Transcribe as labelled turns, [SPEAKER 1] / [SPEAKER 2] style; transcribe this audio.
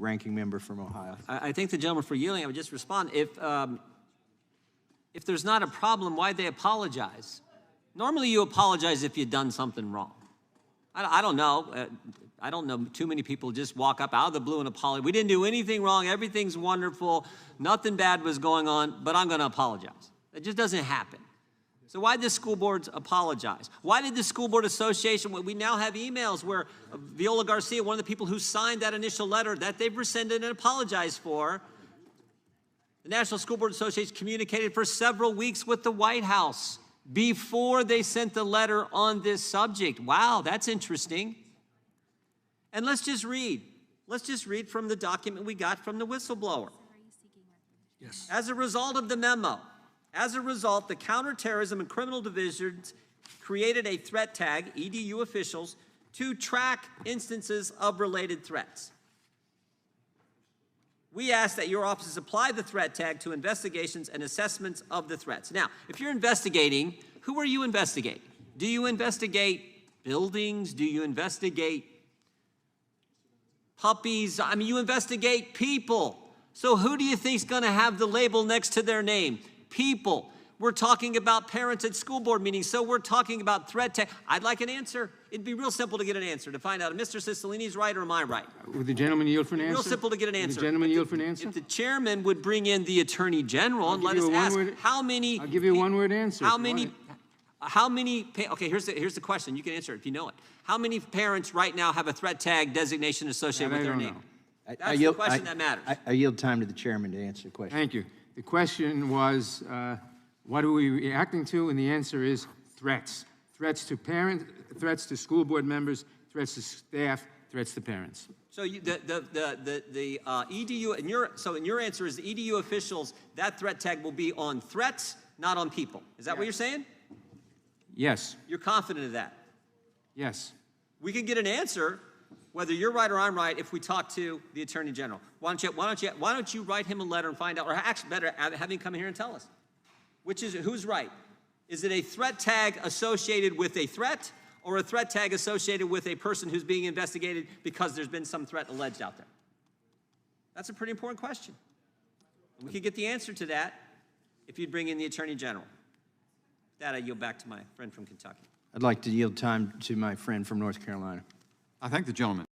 [SPEAKER 1] ranking member from Ohio.
[SPEAKER 2] I thank the gentleman for yielding. I would just respond. If there's not a problem, why'd they apologize? Normally you apologize if you've done something wrong. I don't know. I don't know too many people just walk up out of the blue and apologize. We didn't do anything wrong. Everything's wonderful. Nothing bad was going on, but I'm going to apologize. It just doesn't happen. So why did the school boards apologize? Why did the School Board Association, we now have emails where Viola Garcia, one of the people who signed that initial letter that they've rescinded and apologized for, the National School Board Association communicated for several weeks with the White House before they sent the letter on this subject. Wow, that's interesting. And let's just read. Let's just read from the document we got from the whistleblower.
[SPEAKER 3] Yes.
[SPEAKER 2] As a result of the memo, the Counterterrorism and Criminal Divisions created a threat tag, EDU officials, to track instances of related threats. We ask that your offices apply the threat tag to investigations and assessments of the threats. Now, if you're investigating, who are you investigating? Do you investigate buildings? Do you investigate puppies? I mean, you investigate people. So who do you think is going to have the label next to their name? People. We're talking about parents at school board meetings, so we're talking about threat tag. I'd like an answer. It'd be real simple to get an answer, to find out if Mr. Cicilline's right or am I right?
[SPEAKER 3] Would the gentleman yield for an answer?
[SPEAKER 2] Real simple to get an answer.
[SPEAKER 3] Would the gentleman yield for an answer?
[SPEAKER 2] If the chairman would bring in the Attorney General and let us ask how many...
[SPEAKER 3] I'll give you a one-word answer.
[SPEAKER 2] How many... Okay, here's the question. You can answer it if you know it. How many parents right now have a threat tag designation associated with their name? That's the question that matters.
[SPEAKER 1] I yield time to the chairman to answer the question.
[SPEAKER 3] Thank you. The question was, what are we reacting to? And the answer is threats. Threats to parents, threats to school board members, threats to staff, threats to parents.
[SPEAKER 2] So the EDU, and your answer is the EDU officials, that threat tag will be on threats, not on people. Is that what you're saying?
[SPEAKER 3] Yes.
[SPEAKER 2] You're confident of that?
[SPEAKER 3] Yes.
[SPEAKER 2] We can get an answer whether you're right or I'm right if we talk to the Attorney General. Why don't you write him a letter and find out, or actually better, have him come here and tell us. Who's right? Is it a threat tag associated with a threat, or a threat tag associated with a person who's being investigated because there's been some threat alleged out there? That's a pretty important question. We could get the answer to that if you'd bring in the Attorney General. That I yield back to my friend from Kentucky.
[SPEAKER 1] I'd like to yield time to my friend from North Carolina.
[SPEAKER 4] I thank the gentleman.